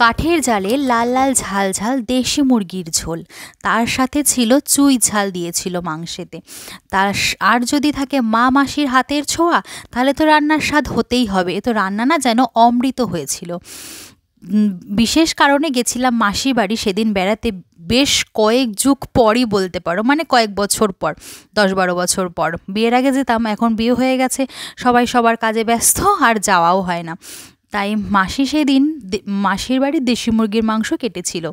কাঠের জালে লাল লাল ঝাল ঝাল দেশি মুরগির ঝোল, তার সাথে ছিল চুই ঝাল দিয়েছিল মাংসেতে। আর যদি থাকে মা মাসির হাতের ছোঁয়া, তাহলে তো রান্নার স্বাদ হতেই হবে। এ তো রান্না না যেন অমৃত হয়েছিল। বিশেষ কারণে গেছিলাম মাসির বাড়ি সেদিন বেড়াতে, বেশ কয়েক যুগ পরই বলতে পারো, মানে কয়েক বছর পর, 10-12 বছর পর। বিয়ের আগে যেতাম, এখন বিয়ে হয়ে গেছে, সবাই সবার কাজে ব্যস্ত, আর যাওয়াও হয় না। তাই মাসি সেদিন মাসির বাড়ির দেশি মুরগির মাংস কেটেছিল,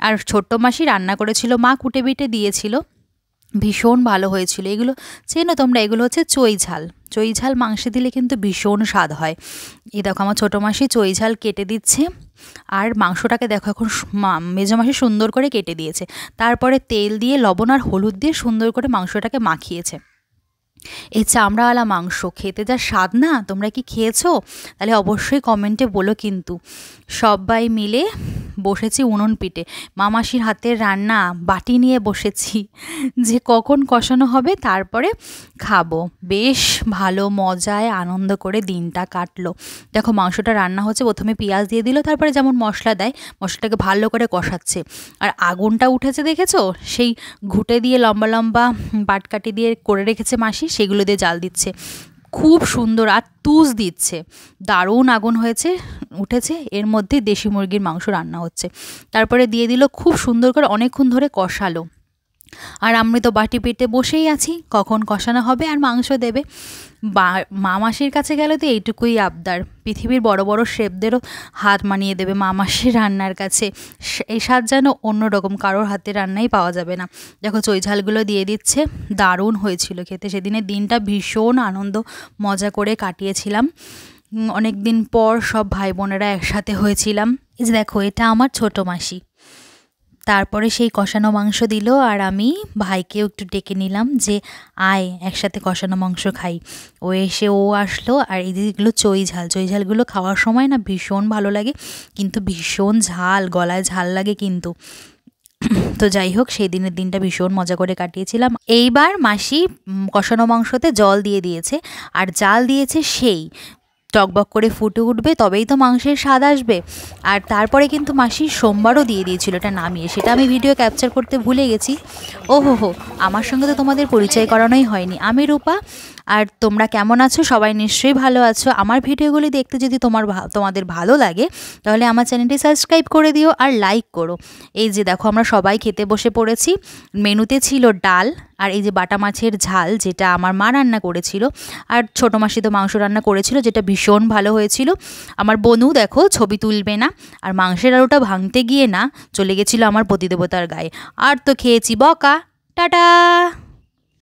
আর ছোট্ট মাসি রান্না করেছিল, মা কুটে বিটে দিয়েছিল, ভীষণ ভালো হয়েছিল। এগুলো চেনো তোমরা? এগুলো হচ্ছে চই ঝাল। চই ঝাল মাংসে দিলে কিন্তু ভীষণ স্বাদ হয়। এই দেখো আমার ছোটো মাসি চই ঝাল কেটে দিচ্ছে, আর মাংসটাকে দেখো এখন মেজো মাসি সুন্দর করে কেটে দিয়েছে। তারপরে তেল দিয়ে লবণ আর হলুদ দিয়ে সুন্দর করে মাংসটাকে মাখিয়েছে। এই চামড়াওয়ালা মাংস খেতে যা স্বাদ না, তোমরা কি খেয়েছো? তাহলে অবশ্যই কমেন্টে বলো কিন্তু। সবাই মিলে বসেছি উনুন পিঠে, মামাসির হাতের রান্না বাটি নিয়ে বসেছি যে কখন কষানো হবে তারপরে খাবো। বেশ ভালো মজায় আনন্দ করে দিনটা কাটলো। দেখো মাংসটা রান্না হচ্ছে, প্রথমে পেঁয়াজ দিয়ে দিল, তারপরে যেমন মশলা দেয় মশলাটাকে ভালো করে কষাচ্ছে। আর আগুনটা উঠেছে দেখেছো? সেই ঘুঁটে দিয়ে লম্বা লম্বা বাটকাটি দিয়ে করে রেখেছে মাসি, সেগুলো দিয়ে জাল দিচ্ছে, খুব সুন্দর। আর তুষ দিচ্ছে, দারুণ আগুন হয়েছে উঠেছে। এর মধ্যে দেশি মুরগির মাংস রান্না হচ্ছে, তারপরে দিয়ে দিল, খুব সুন্দর করে অনেকক্ষণ ধরে কষালো। আর আমি তো বাটি পেটে বসেই আছি, কখন কষানো হবে আর মাংস দেবে। মা মাসির কাছে গেলে তো এইটুকুই আবদার, পৃথিবীর বড় বড় শেফদেরও হাত মানিয়ে দেবে মা মাসির রান্নার কাছে। এই স্বাদ যেন অন্যরকম, কারোর হাতে রান্নাই পাওয়া যাবে না। দেখো চই ঝালগুলো দিয়ে দিচ্ছে, দারুণ হয়েছিল খেতে। সেদিনের দিনটা ভীষণ আনন্দ মজা করে কাটিয়েছিলাম। অনেক দিন পর সব ভাই বোনেরা একসাথে হয়েছিলাম। এই যে দেখো, এটা আমার ছোটো মাসি। তারপরে সেই কষানো মাংস দিল, আর আমি ভাইকেও একটু ডেকে নিলাম যে আয় একসাথে কষানো মাংস খাই। ও এসে ও আসলো, আর এইগুলো চই ঝালগুলো খাওয়ার সময় না ভীষণ ভালো লাগে, কিন্তু ভীষণ ঝাল, গলায় ঝাল লাগে কিন্তু। তো যাই হোক, সেই দিনের দিনটা ভীষণ মজা করে কাটিয়েছিলাম। এইবার মাসি কষানো মাংসতে জল দিয়ে দিয়েছে, আর জাল দিয়েছে সেই টকবক করে ফুটে উঠবে, তবেই তো মাংসের স্বাদ আসবে। আর তারপরে কিন্তু মাসি সোমবারও দিয়ে দিয়েছিল, এটা নামিয়ে, সেটা আমি ভিডিও ক্যাপচার করতে ভুলে গেছি। ও হো, আমার সঙ্গে তো তোমাদের পরিচয় করানোই হয়নি। আমি রূপা, আর তোমরা কেমন আছো? সবাই নিশ্চয়ই ভালো আছো। আমার ভিডিওগুলি দেখতে যদি তোমাদের ভালো লাগে, তাহলে আমার চ্যানেলটি সাবস্ক্রাইব করে দিও আর লাইক করো। এই যে দেখো, আমরা সবাই খেতে বসে পড়েছি। মেনুতে ছিল ডাল, আর এই যে বাটা মাছের ঝাল, যেটা আমার মা রান্না করেছিল, আর ছোটো মাসি তো মাংস রান্না করেছিল, যেটা ভীষণ ভালো হয়েছিল। আমার বোনও দেখো ছবি তুলবে না, আর মাংসের আলুটা ভাঙতে গিয়ে না চলে গেছিলো আমার পতিদেবতার গায়ে। আর তো খেয়েছি বকা। টাটা।